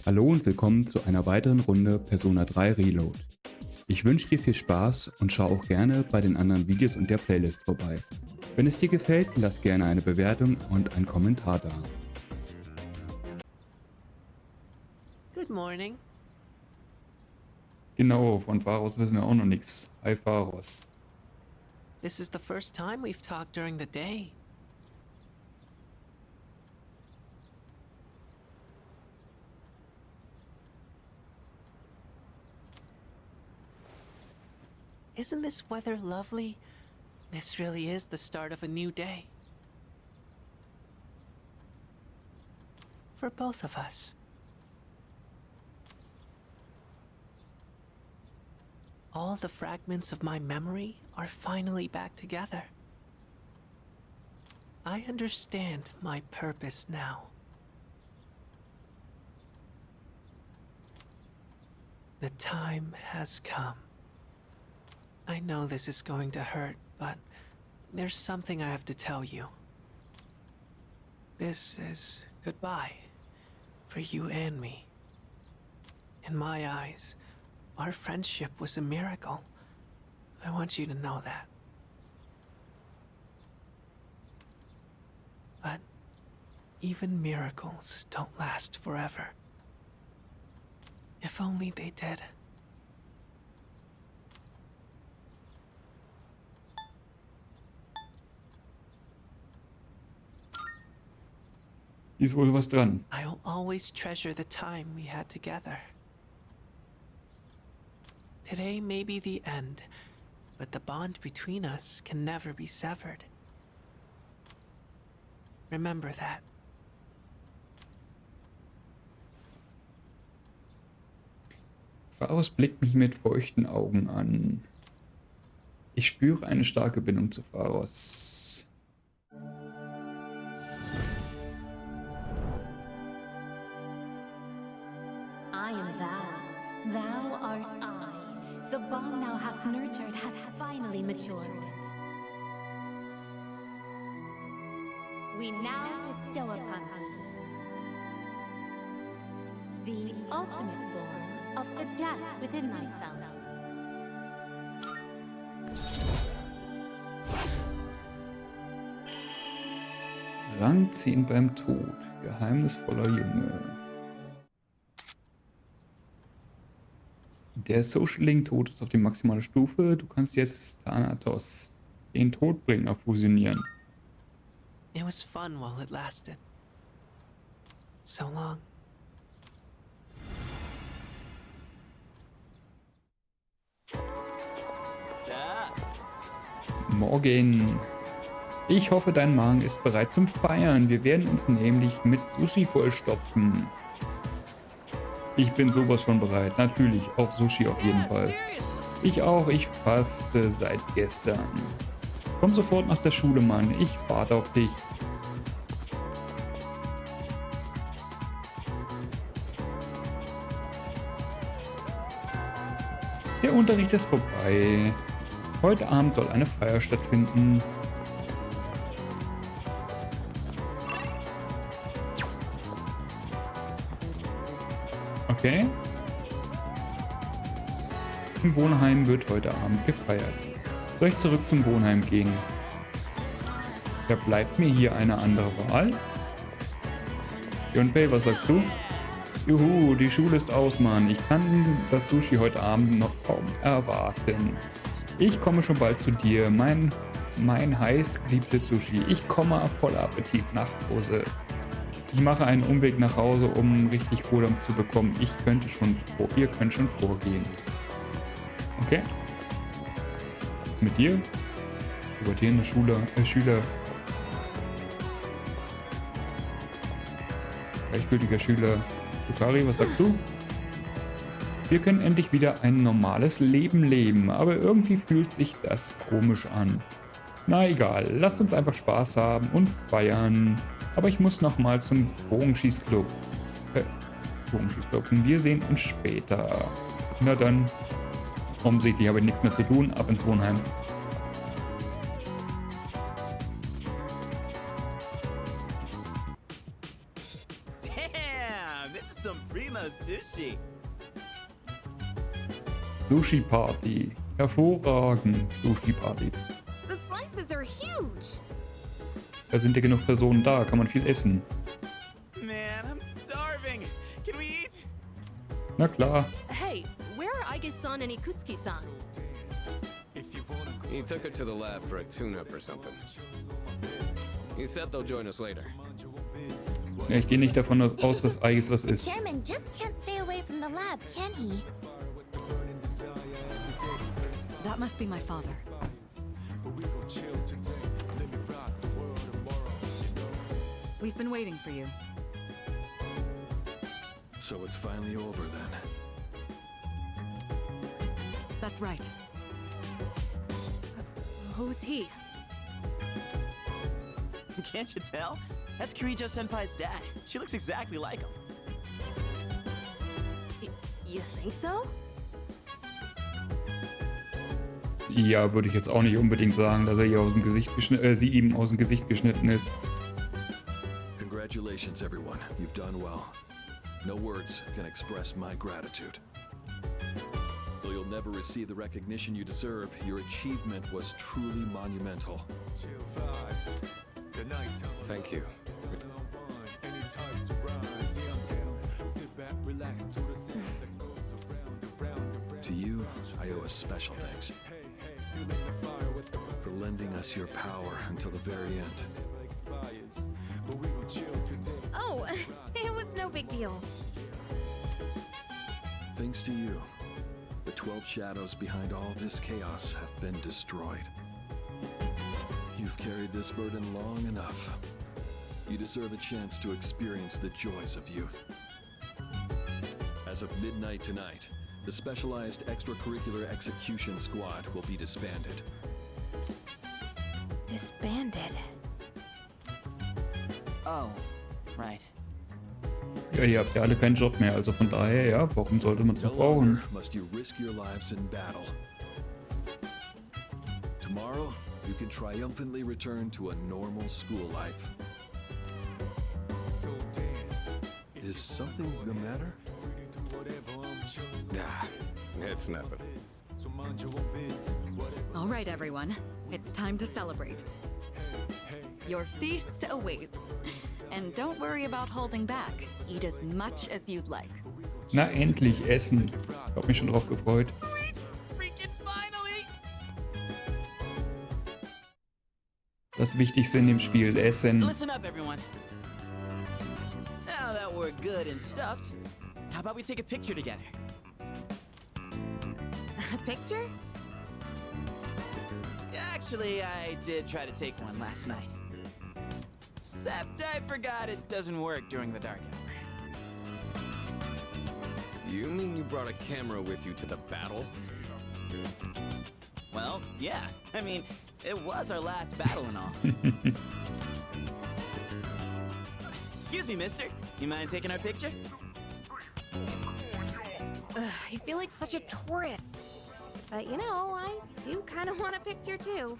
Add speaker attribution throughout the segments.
Speaker 1: Hallo und willkommen zu einer weiteren Runde Persona 3 Reload. Ich wünsche dir viel Spaß und schau auch gerne bei den anderen Videos und der Playlist vorbei. Wenn es dir gefällt, lass gerne eine Bewertung und einen Kommentar da.
Speaker 2: Good morning.
Speaker 1: Genau, von Pharos wissen wir auch noch nichts. Hi Pharos.
Speaker 2: This is the first time we've talked during the day. Isn't this weather lovely? This really is the start of a new day. For both of us. All the fragments of my memory are finally back together. I understand my purpose now. The time has come. I know this is going to hurt, but there's something I have to tell you. This is goodbye for you and me. In my eyes, our friendship was a miracle. I want you to know that. But even miracles don't last forever. If only they did.
Speaker 1: Ist wohl was dran.
Speaker 2: I'll always treasure the time we had together. Today may be the end, but the bond between us can never be severed. Remember that.
Speaker 1: Pharos blickt mich mit feuchten Augen an. Ich spüre eine starke Bindung zu Pharos.
Speaker 3: I am thou, thou art I. The bond thou hast nurtured hath finally matured. We now bestow upon thee the ultimate form of the death within thyself.
Speaker 1: Rang 10 beim Tod. Geheimnisvoller Junge. Der Social-Link-Tod ist auf die maximale Stufe. Du kannst jetzt Thanatos, den Todbringer, fusionieren.
Speaker 2: It was fun while it lasted. So long.
Speaker 1: Morgen. Ich hoffe, dein Magen ist bereit zum Feiern. Wir werden uns nämlich mit Sushi vollstopfen. Ich bin sowas von bereit. Natürlich, auf Sushi auf jeden Fall. Ich auch, ich faste seit gestern. Komm sofort nach der Schule, Mann. Ich warte auf dich. Der Unterricht ist vorbei. Heute Abend soll eine Feier stattfinden. Okay. Im Wohnheim wird heute Abend gefeiert. Soll ich zurück zum Wohnheim gehen? Da bleibt mir hier eine andere Wahl. Junpei, was sagst du? Juhu, die Schule ist aus, Mann. Ich kann das Sushi heute Abend noch kaum erwarten. Ich komme schon bald zu dir, mein heiß geliebtes Sushi. Ich komme voller Appetit nach Hause. Ich mache einen Umweg nach Hause, um richtig Kohle zu bekommen. Ihr könnt schon vorgehen. Okay? Mit dir? Pubertierende Schüler. Gleichgültiger Schüler. Yukari, was sagst du? Wir können endlich wieder ein normales Leben leben, aber irgendwie fühlt sich das komisch an. Na egal, lasst uns einfach Spaß haben und feiern. Aber ich muss nochmal zum Bogenschießclub. Und wir sehen uns später. Na dann, offensichtlich habe ich nichts mehr zu tun, ab ins Wohnheim.
Speaker 4: Primo sushi.
Speaker 1: Sushi Party. Hervorragend. Sushi Party.
Speaker 5: The slices are huge.
Speaker 1: Da sind ja genug Personen da, kann man viel essen.
Speaker 4: Man, I'm starving. Can we eat?
Speaker 1: Na klar.
Speaker 5: Hey, where are Aige-san and Ikutsuki-san?
Speaker 6: He took her to the lab for a tune-up or something. He said they'll join us later.
Speaker 1: Ja, ich gehe nicht davon aus, dass Eiges was ist.
Speaker 3: Chairman just can't stay away from the lab, can he?
Speaker 5: That must be my father. We've been waiting for you.
Speaker 7: So it's finally over then.
Speaker 5: That's right. Who's he?
Speaker 4: Can't you tell? That's Kirijo Senpai's dad. She looks exactly like him.
Speaker 5: You think so?
Speaker 1: Ja, würde ich jetzt auch nicht unbedingt sagen, dass er ihr aus dem Gesicht sie ihm aus dem Gesicht geschnitten ist.
Speaker 7: Congratulations, everyone. You've done well. No words can express my gratitude. Though you'll never receive the recognition you deserve, your achievement was truly monumental.
Speaker 6: Thank you.
Speaker 7: To you, I owe a special thanks for lending us your power until the very end.
Speaker 5: Oh, it was no big deal.
Speaker 7: Thanks to you, the 12 shadows behind all this chaos have been destroyed. You've carried this burden long enough. You deserve a chance to experience the joys of youth. As of midnight tonight, the Specialized Extracurricular Execution Squad will be disbanded.
Speaker 5: Disbanded.
Speaker 4: Oh, right.
Speaker 1: Ja, ihr habt ja alle keinen Job mehr, also von daher, ja, warum sollte man es noch
Speaker 7: No
Speaker 1: brauchen?
Speaker 7: longer must you risk your lives in battle. Tomorrow, you can triumphantly return to a normal school life. Is something the matter?
Speaker 6: Ah, it's nothing.
Speaker 5: All right, everyone. It's time to celebrate. Your feast awaits. And don't worry about holding back. Eat as much as you'd like.
Speaker 1: Na, endlich essen. Ich hab mich schon drauf gefreut.
Speaker 4: Sweet! Freaking finally!
Speaker 1: Das Wichtigste in dem Spiel, Essen.
Speaker 4: Listen up, everyone. Now that we're good and stuffed, how about we take a picture together?
Speaker 5: A picture?
Speaker 4: Actually, I did try to take one last night. Except I forgot it doesn't work during the dark hour.
Speaker 6: You mean you brought a camera with you to the battle?
Speaker 4: Well, yeah. I mean, it was our last battle and all. Excuse me, mister. You mind taking our picture?
Speaker 5: I feel like such a tourist. But you know, I do kind of want a picture too.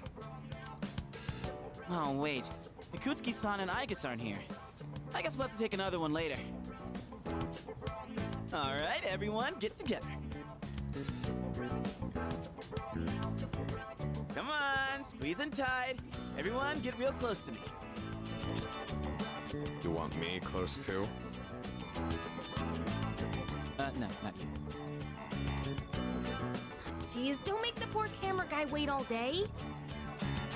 Speaker 4: Oh, wait. Ikutsuki-san and Aigus aren't here. I guess we'll have to take another one later. All right, everyone, get together. Come on, squeeze in tight. Everyone, get real close to me.
Speaker 6: You want me close too?
Speaker 4: No, not you.
Speaker 5: Jeez, don't make the poor camera guy wait all day.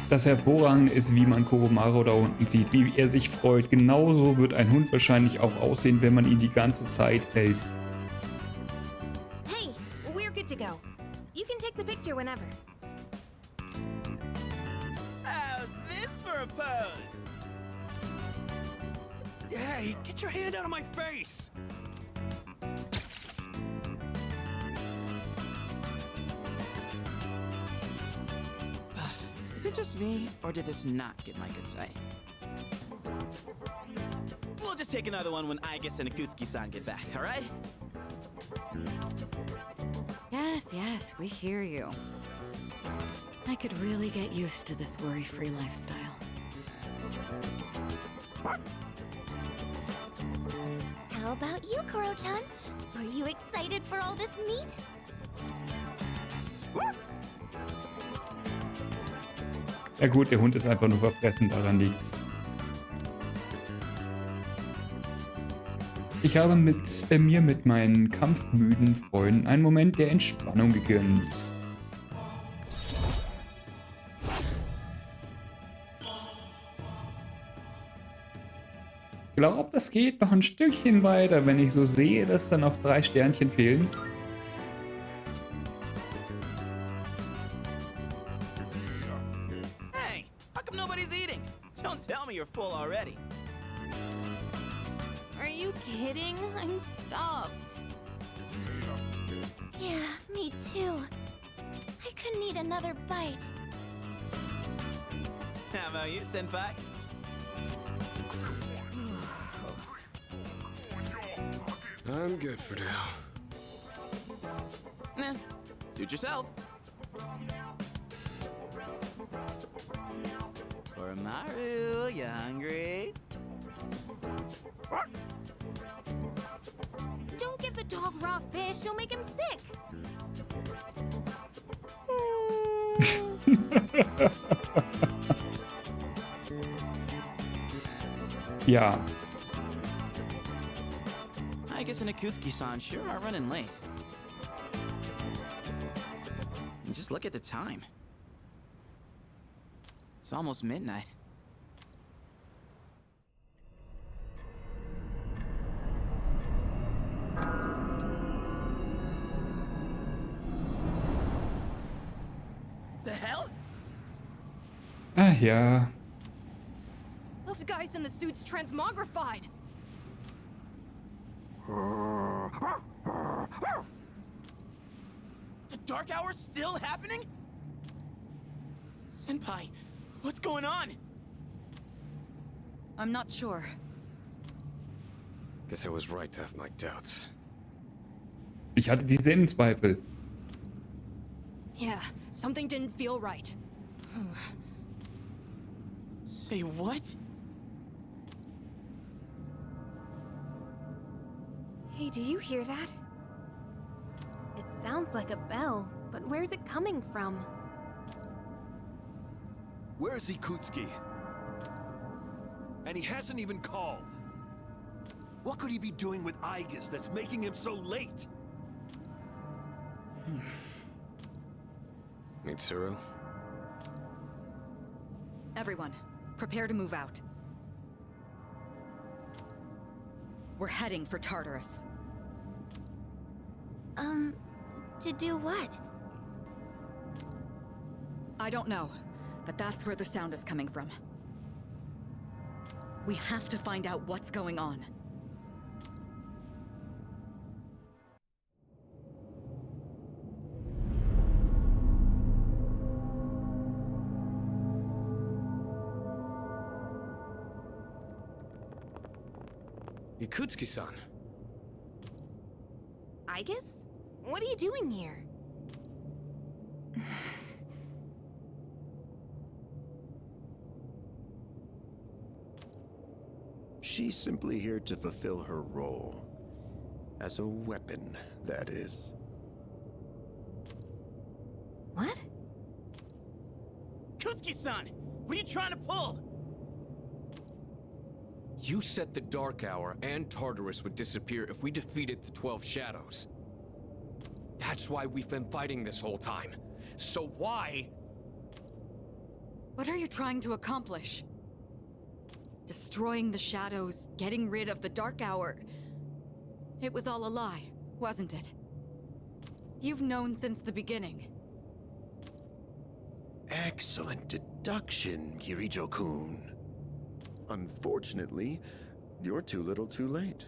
Speaker 1: Das Hervorragende ist, wie man Koromaru da unten sieht, wie er sich freut. Genauso wird ein Hund wahrscheinlich auch aussehen, wenn man ihn die ganze Zeit hält.
Speaker 5: Hey, we're good to go. You can take the picture whenever.
Speaker 4: How's this for a pose?
Speaker 8: Hey, get your hand out of my face!
Speaker 4: Is it just me, or did this not get my good side? We'll just take another one when Aigus and Ikutsuki-san get back, all right?
Speaker 5: Yes, yes, we hear you. I could really get used to this worry-free lifestyle.
Speaker 3: How about you, Koro-chan? Are you excited for all this meat?
Speaker 1: Ja gut, der Hund ist einfach nur verfressen, daran liegt's. Ich habe mir mit meinen kampfmüden Freunden einen Moment der Entspannung gegönnt. Ich glaube, das geht noch ein Stückchen weiter, wenn ich so sehe, dass da noch 3 Sternchen fehlen.
Speaker 4: Hey, how come nobody's eating? Don't tell me you're full already.
Speaker 3: Are you kidding? I'm stuffed. Yeah, me too. I couldn't eat another bite.
Speaker 4: How about you, Senpai?
Speaker 6: I'm good for now.
Speaker 4: Nah, suit yourself. For Maru, you hungry?
Speaker 3: Don't give the dog raw fish, you'll make him sick.
Speaker 1: Ja.
Speaker 4: I guess an Akutsuki-san sure are running late. And just look at the time. It's almost midnight. The hell?
Speaker 1: Ach ja.
Speaker 9: Those guys in the suits transmogrified.
Speaker 4: The Dark Hour's still happening? Senpai, what's going on?
Speaker 5: I'm not sure.
Speaker 6: Guess I was right to have my doubts.
Speaker 1: Ich hatte dieselben Zweifel.
Speaker 9: Yeah, something didn't feel right.
Speaker 4: Say what?
Speaker 10: Hey, do you hear that? It sounds like a bell, but where's it coming from?
Speaker 7: Where's Ikutsuki?
Speaker 8: And he hasn't even called. What could he be doing with Aigis that's making him so late?
Speaker 6: Mitsuru?
Speaker 5: Everyone, prepare to move out. We're heading for Tartarus.
Speaker 3: To do what?
Speaker 5: I don't know, but that's where the sound is coming from. We have to find out what's going on.
Speaker 6: Ikutsuki-san.
Speaker 10: Aigis? What are you doing here?
Speaker 11: She's simply here to fulfill her role. As a weapon, that is.
Speaker 10: What?
Speaker 4: Kutsuki-san, what are you trying to pull?
Speaker 6: You said the Dark Hour and Tartarus would disappear if we defeated the 12 Shadows. That's why we've been fighting this whole time. So why?
Speaker 5: What are you trying to accomplish? Destroying the shadows, getting rid of the Dark Hour. It was all a lie, wasn't it? You've known since the beginning.
Speaker 11: Excellent deduction, Kirijo-kun. Unfortunately, you're too little too late.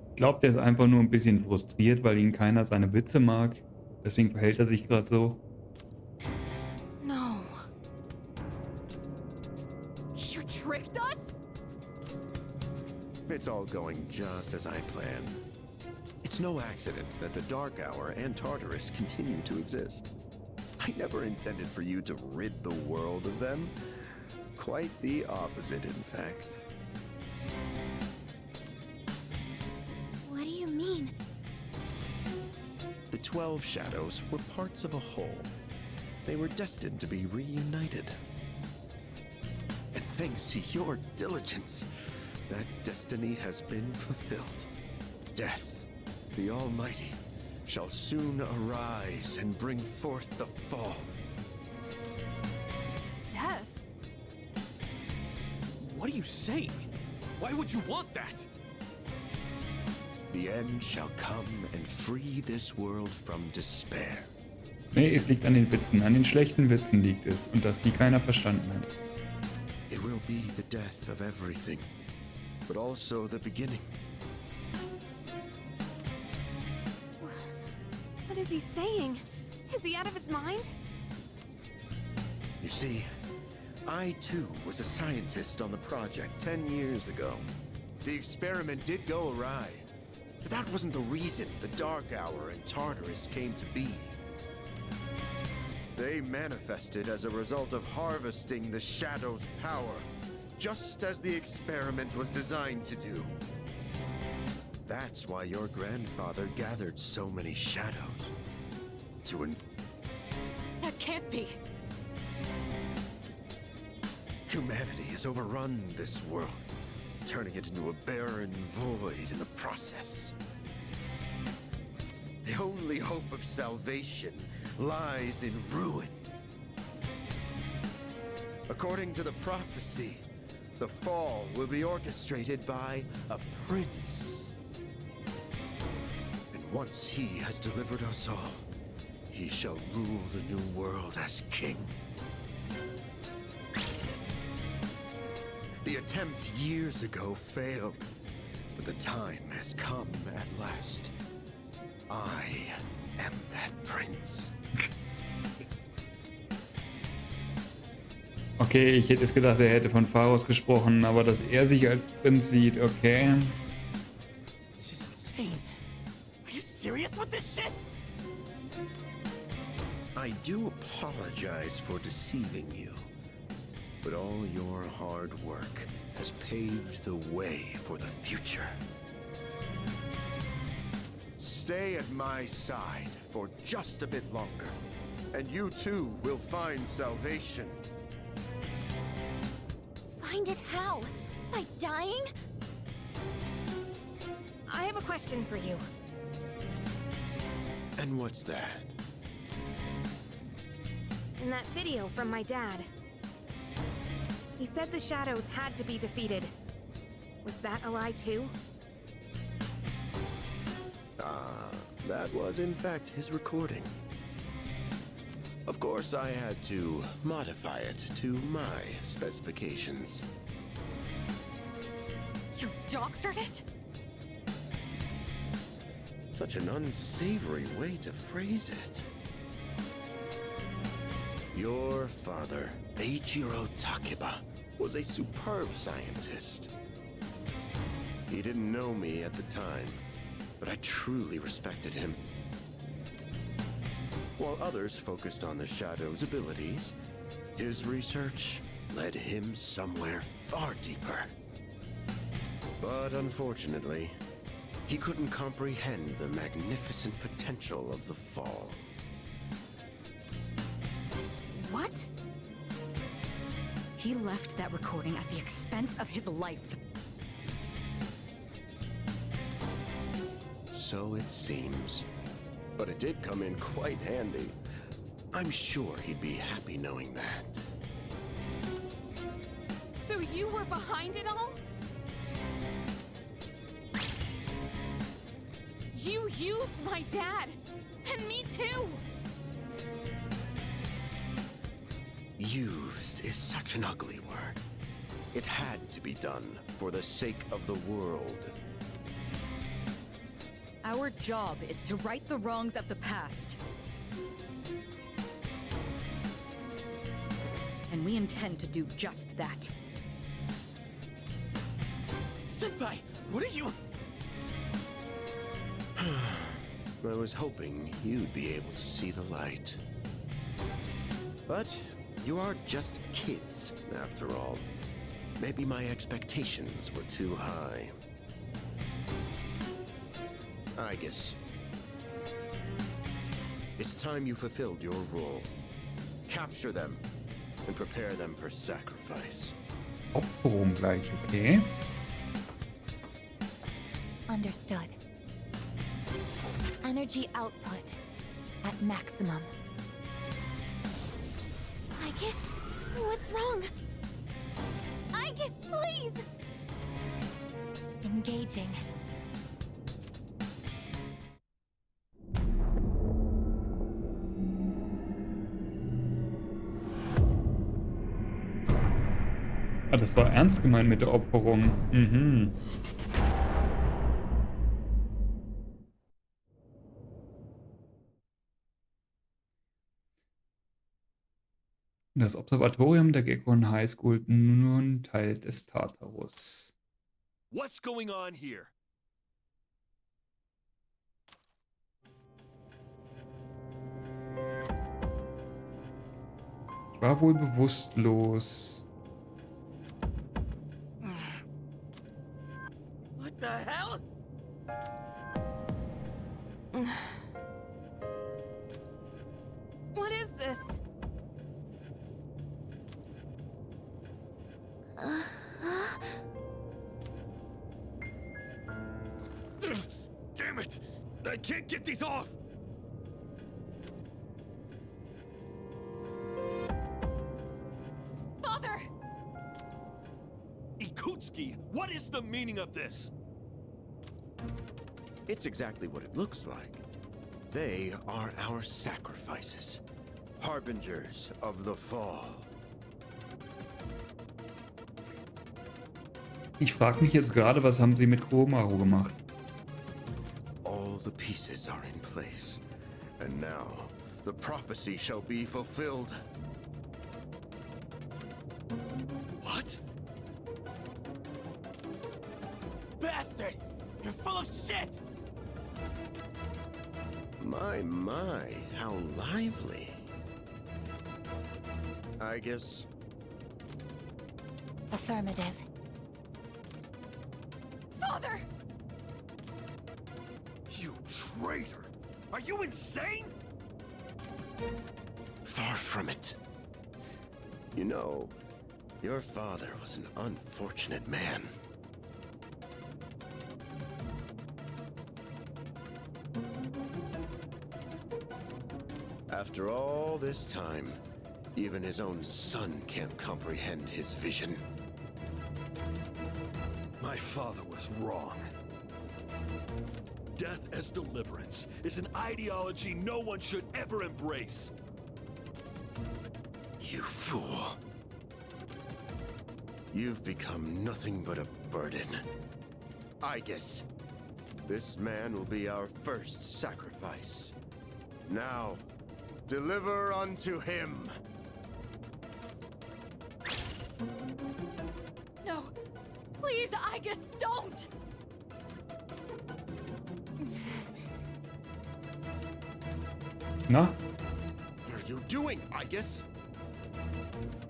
Speaker 1: Ich glaube, der ist einfach nur ein bisschen frustriert, weil ihn keiner seine Witze mag. Deswegen verhält er sich gerade so.
Speaker 9: No. You tricked us?
Speaker 11: It's all going just as I planned. It's no accident that the Dark Hour and Tartarus continue to exist. I never intended for you to rid the world of them. Quite the opposite, in fact. The 12 shadows were parts of a whole. They were destined to be reunited. And thanks to your diligence, that destiny has been fulfilled. Death, the Almighty, shall soon arise and bring forth the fall.
Speaker 9: Death?
Speaker 6: What are you saying? Why would you want that?
Speaker 11: The end shall come and free this world from despair.
Speaker 1: Nee, es liegt an den Witzen. An den schlechten Witzen liegt es. Und dass die keiner verstanden hat.
Speaker 11: It will be the death of everything, but also the beginning.
Speaker 10: What is he saying? Is he out of his mind?
Speaker 11: You see, I too was a scientist on the project 10 years ago. The experiment did go awry, but that wasn't the reason the Dark Hour and Tartarus came to be. They manifested as a result of harvesting the Shadow's power, just as the experiment was designed to do. That's why your grandfather gathered so many shadows.
Speaker 5: That can't be.
Speaker 11: Humanity has overrun this world, turning it into a barren void in the process. The only hope of salvation lies in ruin. According to the prophecy, the fall will be orchestrated by a prince. And once he has delivered us all, he shall rule the new world as king. The attempt years ago failed, but the time has come at last. I am that prince.
Speaker 1: Okay, ich hätte es gedacht, er hätte von Pharos gesprochen, aber dass er sich als Prinz sieht, okay.
Speaker 4: This is insane. Are you serious with this shit?
Speaker 11: I do apologize for deceiving you, but all your hard work has paved the way for the future. Stay at my side for just a bit longer, and you too will find salvation.
Speaker 10: Find it how? By dying? I have a question for you.
Speaker 11: And what's that?
Speaker 10: In that video from my dad, he said the shadows had to be defeated. Was that a lie too?
Speaker 11: That was in fact his recording. Of course, I had to modify it to my specifications.
Speaker 5: You doctored it?
Speaker 11: Such an unsavory way to phrase it. Your father, Eiichiro Takeba, was a superb scientist. He didn't know me at the time, but I truly respected him. While others focused on the Shadow's abilities, his research led him somewhere far deeper. But unfortunately, he couldn't comprehend the magnificent potential of the fall.
Speaker 5: What? He left that recording at the expense of his life.
Speaker 11: So it seems. But it did come in quite handy. I'm sure he'd be happy knowing that.
Speaker 9: So you were behind it all? You used my dad! And me too!
Speaker 11: Used is such an ugly word. It had to be done for the sake of the world.
Speaker 5: Our job is to right the wrongs of the past. And we intend to do just that.
Speaker 4: Senpai, what are you...
Speaker 11: I was hoping you'd be able to see the light. But you are just kids, after all. Maybe my expectations were too high. It's time you fulfilled your role. Capture them and prepare them for sacrifice.
Speaker 1: Opferung gleich, okay.
Speaker 3: Understood. Energy output at maximum. I guess. What's wrong? I guess, please. Engaging.
Speaker 1: Ah, das war ernst gemeint mit der Opferung. Mhm. Das Observatorium der Gekon High School nun Teil des Tartarus.
Speaker 8: What's going on here?
Speaker 1: Ich war wohl bewusstlos.
Speaker 4: What the hell?
Speaker 10: What is this?
Speaker 8: Damn it! I can't get these off!
Speaker 10: Father!
Speaker 8: Ikutsuki, what is the meaning of this?
Speaker 11: It's exactly what it looks like. They are our sacrifices. Harbingers of the fall.
Speaker 1: Ich frage mich jetzt gerade, was haben sie mit Komaru gemacht?
Speaker 11: All the pieces are in place. And now, the prophecy shall be fulfilled.
Speaker 8: What?
Speaker 4: Bastard! You're full of shit!
Speaker 11: My, how lively. I guess.
Speaker 3: Affirmative.
Speaker 10: Father!
Speaker 8: You traitor! Are you insane?
Speaker 11: Far from it. You know, your father was an unfortunate man. After all this time, even his own son can't comprehend his vision.
Speaker 8: My father was wrong. Death as deliverance is an ideology no one should ever embrace.
Speaker 11: You fool. You've become nothing but a burden. I guess this man will be our first sacrifice. Now, deliver unto him.
Speaker 10: No! Please, I guess don't!
Speaker 1: Na?
Speaker 11: What are you doing, I guess?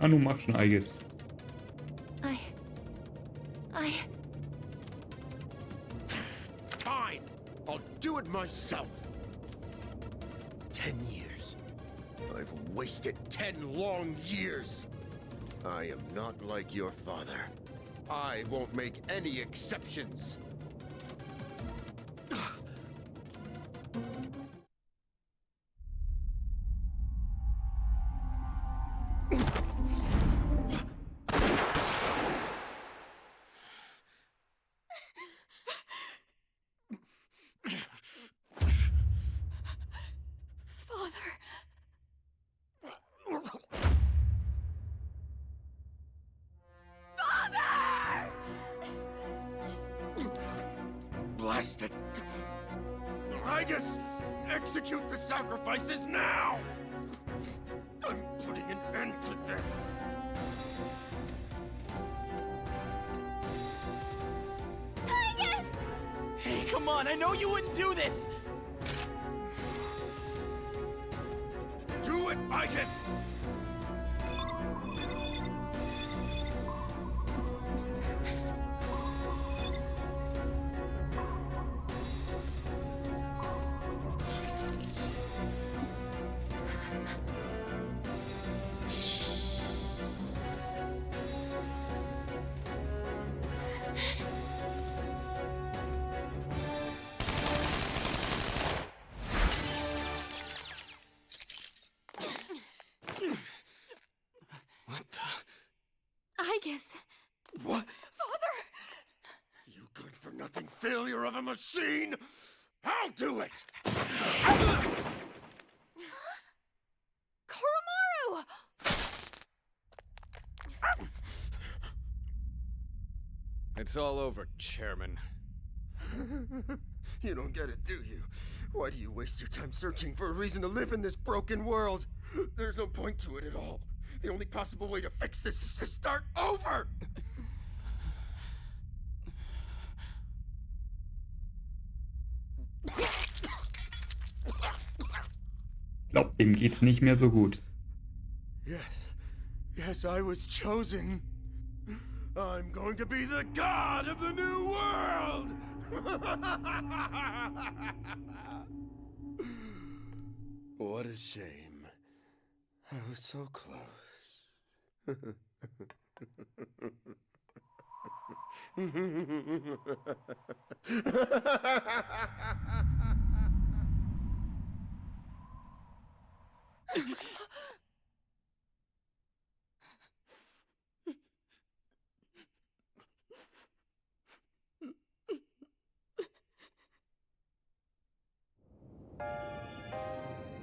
Speaker 1: Ah, du machst schon Eiges.
Speaker 11: Fine! I'll do it myself! 10 years. I've wasted 10 long years. I am not like your father. I won't make any exceptions. Blast it! I guess execute the sacrifices now! I'm putting an end to this.
Speaker 4: Hey, come on, I know you wouldn't do this!
Speaker 8: Do it, I guess!
Speaker 10: this.
Speaker 11: What?
Speaker 10: Father!
Speaker 11: You good-for-nothing failure of a machine! I'll do it!
Speaker 10: Koromaru!
Speaker 6: It's all over, Chairman.
Speaker 11: You don't get it, do you? Why do you waste your time searching for a reason to live in this broken world? There's no point to it at all. The only possible way to fix this is to start over!
Speaker 1: Ich glaube, dem geht's nicht mehr so gut.
Speaker 11: Yes, I was chosen. I'm going to be the god of the new world! What a shame. I was so close.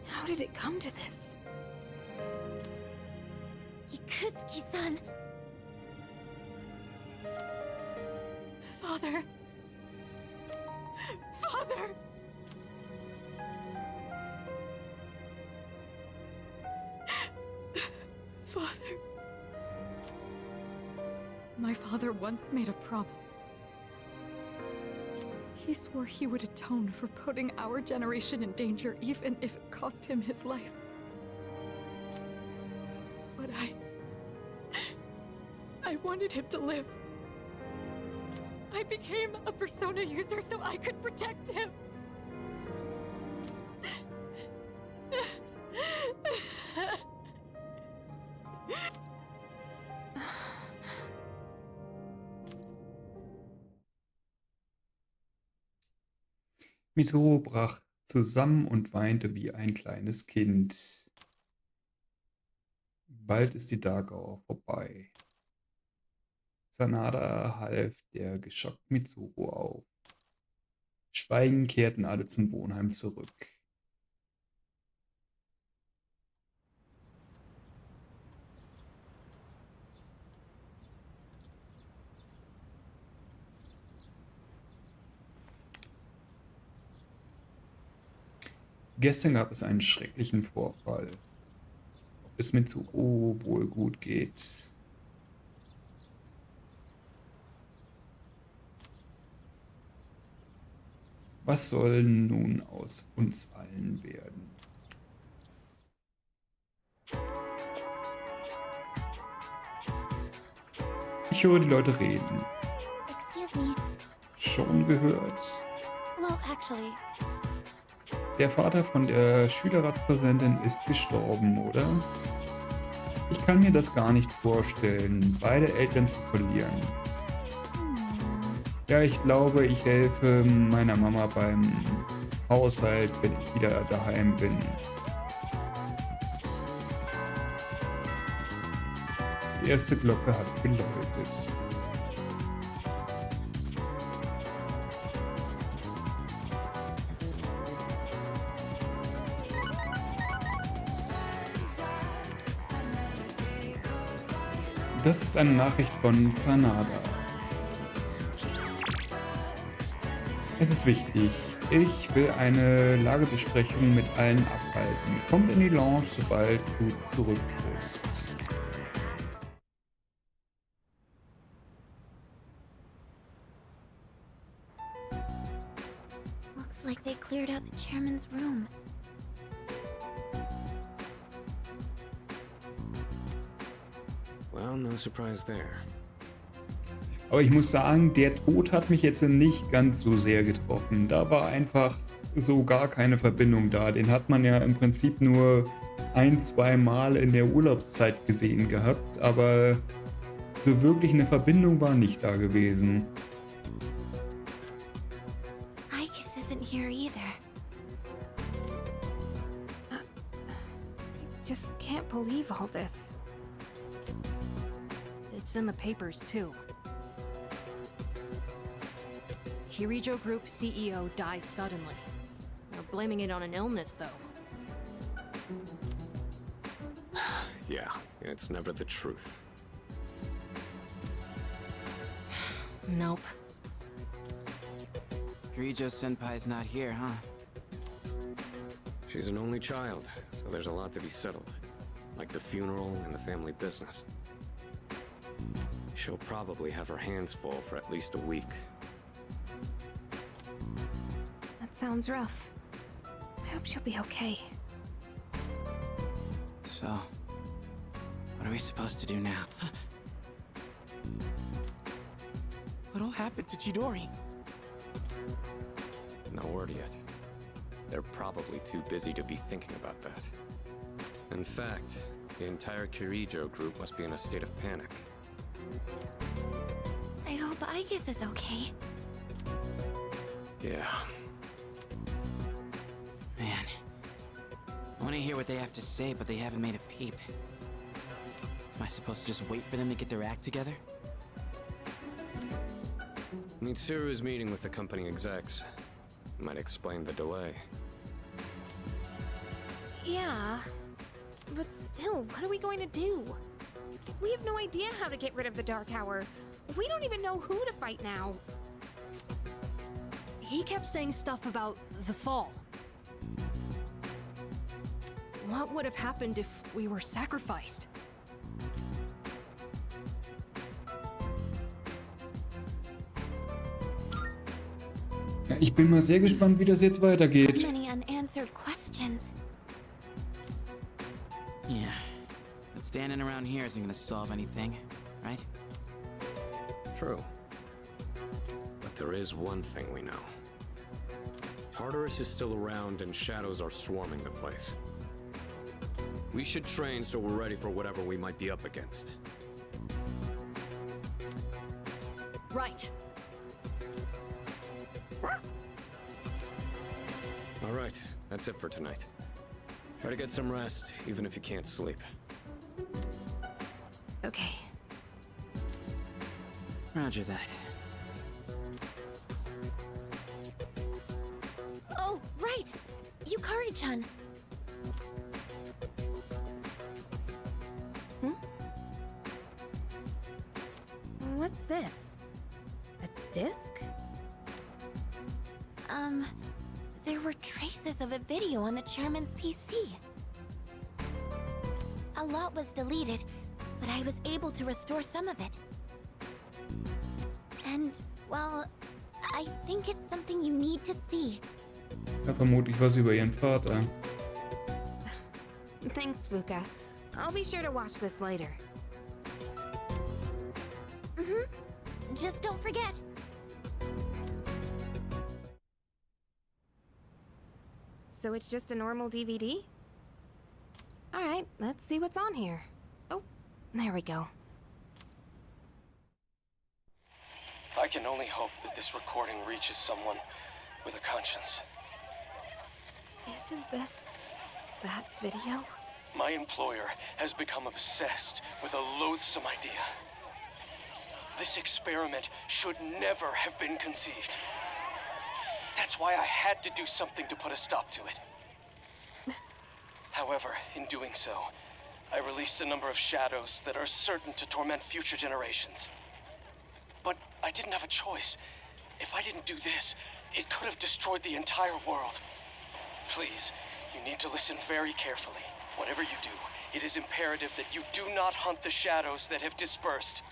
Speaker 10: How did it come to this?
Speaker 3: Ikutsuki-san.
Speaker 10: Father! Father! Father. My father once made a promise. He swore he would atone for putting our generation in danger, even if it cost him his life. But I wanted him to live. I became a persona user so I could protect him.
Speaker 1: Mitsuru brach zusammen und weinte wie ein kleines Kind. Bald ist die Dark Hour vorbei. Sanada half der geschockten Mitsuru auf. Schweigend kehrten alle zum Wohnheim zurück. Gestern gab es einen schrecklichen Vorfall. Ob es Mitsuru wohl gut geht? Was soll nun aus uns allen werden? Ich höre die Leute reden.
Speaker 3: Excuse me.
Speaker 1: Schon gehört.
Speaker 3: Well, actually,
Speaker 1: Der Vater von der Schülerratspräsidentin ist gestorben, oder? Ich kann mir das gar nicht vorstellen, beide Eltern zu verlieren. Ja, ich glaube, ich helfe meiner Mama beim Haushalt, wenn ich wieder daheim bin. Die erste Glocke hat geläutet. Das ist eine Nachricht von Sanada. Es ist wichtig. Ich will eine Lagebesprechung mit allen abhalten. Kommt in die Lounge, sobald du zurück bist.
Speaker 3: looks like they cleared out the chairman's room.
Speaker 6: Well, no surprise there.
Speaker 1: Aber ich muss sagen, der Tod hat mich jetzt nicht ganz so sehr getroffen. Da war einfach so gar keine Verbindung da. Den hat man ja im Prinzip nur ein-, zweimal in der Urlaubszeit gesehen gehabt, aber so wirklich eine Verbindung war nicht da gewesen.
Speaker 3: Ike's isn't here either.
Speaker 10: I just can't believe all this.
Speaker 2: It's
Speaker 9: It's in the papers, too. Kirijo Group CEO dies suddenly. They're blaming it on an illness, though.
Speaker 6: Yeah, it's never the truth.
Speaker 9: Nope.
Speaker 4: Kirijo-senpai's not here, huh?
Speaker 6: She's an only child, so there's a lot to be settled. Like the funeral and the family business. She'll probably have her hands full for at least a week.
Speaker 10: That sounds rough. I hope she'll be okay.
Speaker 4: So, what are we supposed to do now? What'll happen to Chidori?
Speaker 6: No word yet. They're probably too busy to be thinking about that. In fact, the entire Kirijo group must be in a state of panic.
Speaker 3: I hope Aigis is okay.
Speaker 6: Yeah.
Speaker 4: Man, I want to hear what they have to say, but they haven't made a peep. Am I supposed to just wait for them to get their act together?
Speaker 6: Mitsuru's meeting with the company execs. Might explain the delay.
Speaker 10: Yeah. But still, what are we going to do? We have no idea how to get rid of the Dark Hour. We don't even know who to fight now.
Speaker 9: He kept saying stuff about the fall. What would have happened if we were sacrificed?
Speaker 1: Ja, ich bin mal sehr gespannt, wie das jetzt weitergeht.
Speaker 3: So many unanswered questions.
Speaker 4: Yeah. But standing around here isn't gonna solve anything, right?
Speaker 6: True. But there is one thing we know. Tartarus is still around and shadows are swarming the place. We should train so we're ready for whatever we might be up against.
Speaker 9: Right.
Speaker 6: All right, that's it for tonight. Try to get some rest, even if you can't sleep.
Speaker 10: Okay.
Speaker 4: Roger that.
Speaker 3: Oh, right! Yukari-chan.
Speaker 10: What's this? A disc?
Speaker 3: There were traces of a video on the chairman's PC. A lot was deleted, but I was able to restore some of it. And, well, I think it's something you need to see.
Speaker 1: Ja, vermutlich was über ihren Vater.
Speaker 10: Thanks, Fuka. I'll be sure to watch this later.
Speaker 3: Just don't forget.
Speaker 10: So it's just a normal DVD? Alright, let's see what's on here. Oh, there we go.
Speaker 6: I can only hope that this recording reaches someone with a conscience.
Speaker 10: Isn't this that video?
Speaker 6: My employer has become obsessed with a loathsome idea. This experiment should never have been conceived. That's why I had to do something to put a stop to it. However, in doing so, I released a number of shadows that are certain to torment future generations. But I didn't have a choice. If I didn't do this, it could have destroyed the entire world. Please, you need to listen very carefully. Whatever you do, it is imperative that you do not hunt the shadows that have dispersed.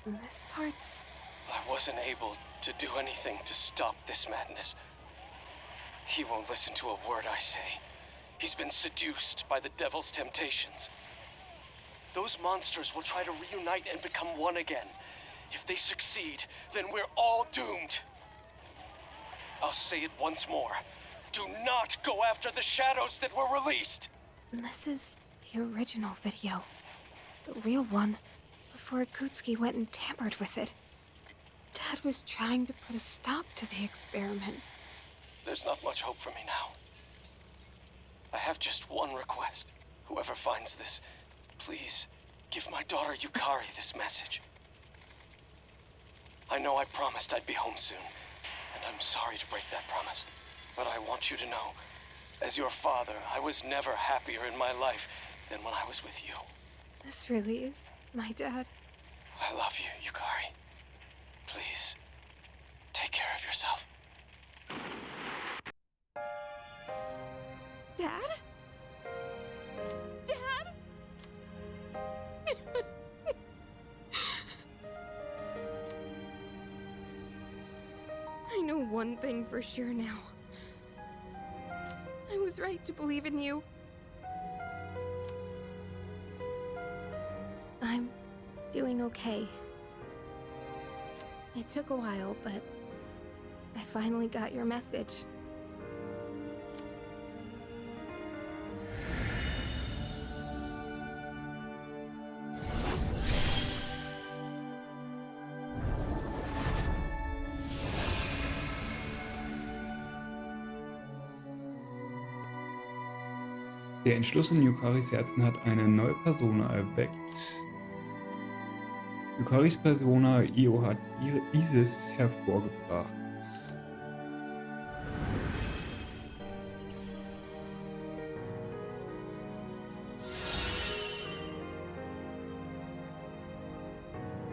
Speaker 10: This part's...
Speaker 6: I wasn't able to do anything to stop this madness. He won't listen to a word I say. He's been seduced by the devil's temptations. Those monsters will try to reunite and become one again. If they succeed, then we're all doomed. I'll say it once more. Do not go after the shadows that were released!
Speaker 10: This is the original video. The real one, before Akutsuki went and tampered with it. Dad was trying to put a stop to the experiment.
Speaker 6: There's not much hope for me now. I have just one request. Whoever finds this, please give my daughter Yukari this message. I know I promised I'd be home soon, and I'm sorry to break that promise. But I want you to know, as your father, I was never happier in my life than when I was with you.
Speaker 10: This really is my dad.
Speaker 6: I love you, Yukari. Please, take care of yourself.
Speaker 10: Dad? Dad? I know one thing for sure now. I was right to believe in you. I'm doing okay. It took a while, but I finally got your message.
Speaker 1: Der Entschluss in Yukaris Herzen hat eine neue Persona erweckt. Yukaris Persona Io hat dieses hervorgebracht.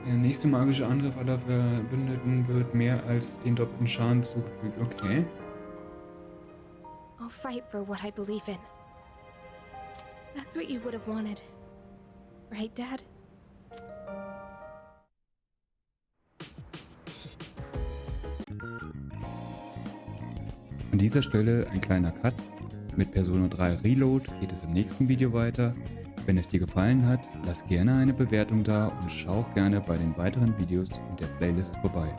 Speaker 1: Der nächste magische Angriff aller Verbündeten wird mehr als den doppelten Schaden zugefügt. Okay.
Speaker 10: I'll fight for what I believe in. That's what you would have wanted. Right, Dad?
Speaker 1: An dieser Stelle ein kleiner Cut. Mit Persona 3 Reload geht es im nächsten Video weiter. Wenn es dir gefallen hat, lass gerne eine Bewertung da und schau auch gerne bei den weiteren Videos in der Playlist vorbei.